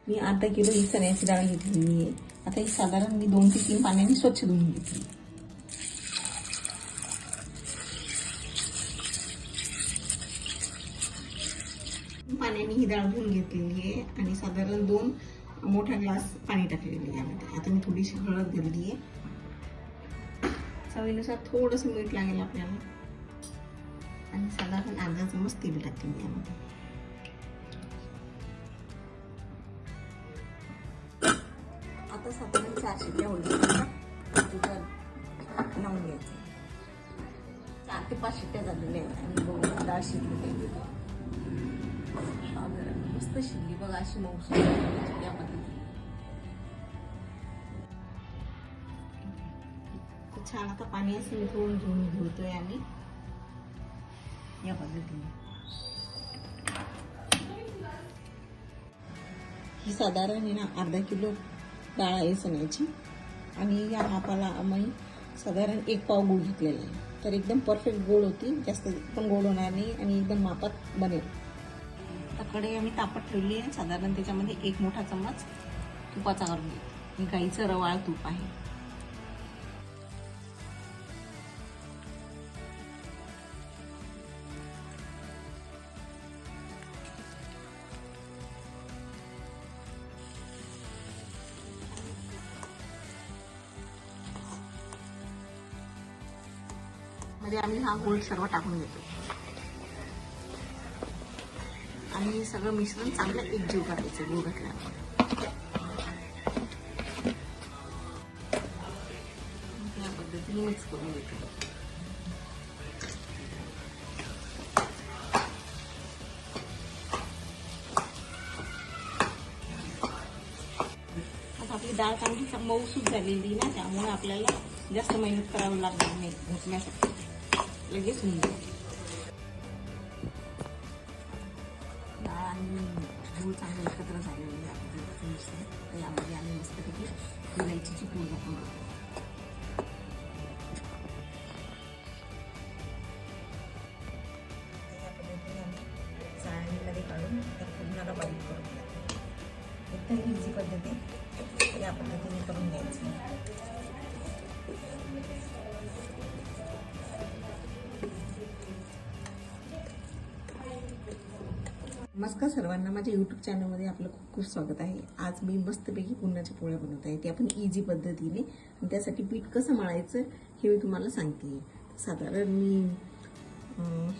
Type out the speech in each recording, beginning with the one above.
मी अर्धा किलो ही चण्याची डाळ घेतलेली आहे. आता ही साधारण मी 2 ते 3 पाण्याने स्वच्छ धुवून घेतली. पाण्याने ही डाळ धुवून घेतलेली आहे आणि साधारण 2 मोठा ग्लास पाणी टाकलेलं आहे यामध्ये. आता मी थोडीशी हळद घातली आहे. चवीनुसार थोडंसं मीठ लागेल आपल्याला आणि साधारण अर्धा चमच तेल टाकले यामध्ये. आता साधारण 4 शिट्ट्या होईल कुकर लावून घ्यायचं. 4 ते 5 शिट्ट्या झालेल्या आहेत आणि बघू डाळ शिजली मस्त शिजली बघा अशी मऊसूत या पद्धतीने. छान आता पाणी असं निथळून घेतोय आम्ही या पद्धतीने. ही साधारण आहे ना अर्धा किलो डाळ आहे चण्याची आणि या मापाला आम्ही साधारण 1 पाव गूळ घेतलेला आहे. तर एकदम परफेक्ट गोड होती, जास्त पण गोड होणार नाही आणि एकदम मापात बनेल. आता कढई आम्ही तापत ठेवली आहे. साधारण त्याच्यामध्ये 1 मोठा चम्मच तुपाचा करून घेतो. गाईचं रवाळ तूप आहे. मध्ये आम्ही हा गूळ सर्व टाकून घेतो आणि सगळं मिश्रण चांगलं एकजीव करायचं गूळ घातल्यावर. या पद्धतीने मिक्स करून घेतो. आता आपली डाळ चांगली मऊसूत झालेली ना, त्यामुळे आपल्याला जास्त मेहनत करावी लागणार नाही घातण्यासाठी. लगेच होऊन जाईल. डाळ आणि गूळ चांगलं एकत्र झालेलं आहे. तर यामध्ये आम्ही मस्तपैकी इलायचीची पूड टाकून घेतो. या पद्धतीने आम्ही चाळणीमध्ये काढून त्या पूर्णाला बारीक करून घेतो. एकदम इझी पद्धती या पद्धतीने करून घ्यायची. नमस्कार सर्वांना, माझ्या यूट्यूब चॅनलमध्ये आपलं खूप खूप स्वागत आहे. आज मी मस्तपैकी पुरणाच्या पोळ्या बनवत आहे. ते आपण इझी पद्धतीने. आणि त्यासाठी पीठ कसं मळायचं हे मी तुम्हाला सांगते. साधारण मी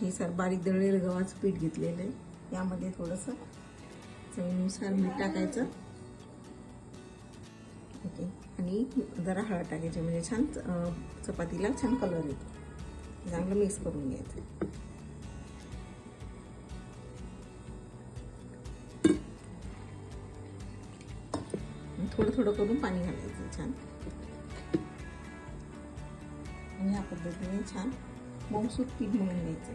हे बारीक दळलेलं गव्हाचं पीठ घेतलेलं आहे. यामध्ये थोडंसं चवीनुसार मीठ टाकायचं. ओके, आणि जरा हळद टाकायची म्हणजे छान चपातीला छान कलर येतो. चांगलं मिक्स करून घ्यायचं. थोडं थोडं करून पाणी घालायचं छान आणि या पद्धतीने छान मऊसूत पीठ मळून घ्यायचं.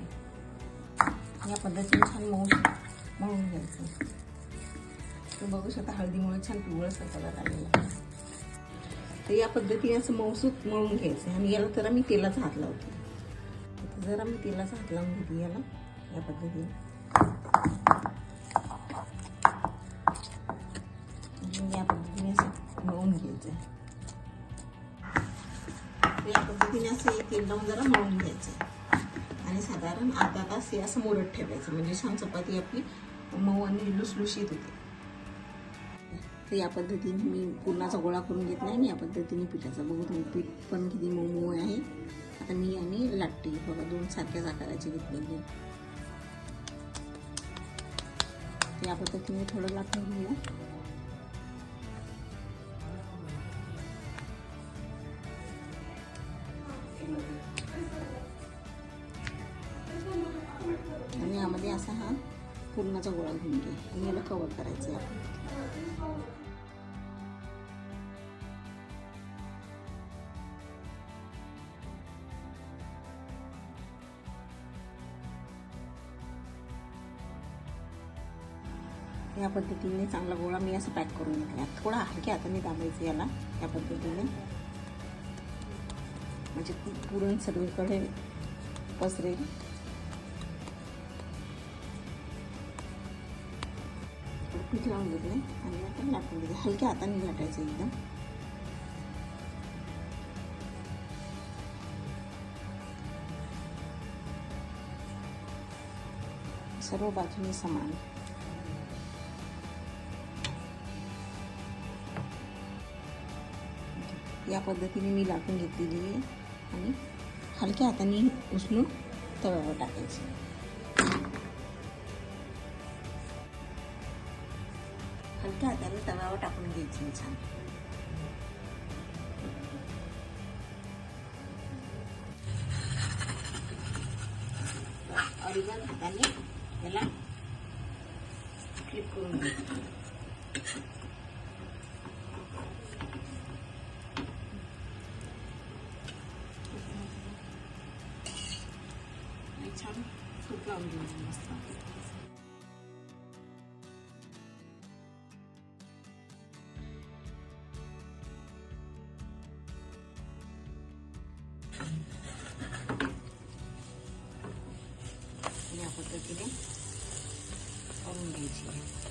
या पद्धतीने छान मऊसूत मळून घ्यायचं. तर बघू शकता हळदीमुळे छान पिवळसा कलर आलेला आहे. तर या पद्धतीने असं मऊसूत मळून घ्यायचं आणि याला जरा मी तेलाचा हात लावते. जरा मी तेलाचा हात लावून घेते याला या पद्धतीने. या पद्धतीने असं मळून घ्यायचं. या पद्धतीने असं तेल लावून जरा मळून घ्यायचं आणि साधारण अर्धा तास हे असं मुरत ठेवायचं म्हणजे छान चपाती आपली मऊ आणि लुसलुशीत होते. तर या पद्धतीने मी पुरणाचा गोळा करून घेतला आहे आणि या पद्धतीने पिठाचा बघू तुम्ही पीठ पण किती मऊ मऊ आहे. आता मी आणि लाटते बघा 2 सारख्याच आकाराचे घेतलेले. या पद्धतीने थोडं लाटून घेऊया. आणि यामध्ये असा हा पुरणाचा गोळा घेऊन घे आणि याला कव्हर करायचं आहे. या पद्धतीने चांगला गोळा मी असं पॅक करून घेतला. थोडा हलक्या हाताने दाबायचं याला या पद्धतीने म्हणजे पुरण सगळीकडे पसरेल. पीठ लावून घेतले आणि आता लाटून घेतले. हलक्या हाताने लाटायचं एकदम. सर्व बाजूने समान. या पद्धतीने मी लाटून घेतलेली आहे आणि हलक्या हाताने उचलून तव्यावर टाकायची. हलक्या हाताने तव्यावर टाकून घ्यायची छान. अडीचन हाताने याला फ्लिप करून घ्यायचं. छान तूप लावून घ्यायचं मस्त. या पद्धतीने करून घ्यायची.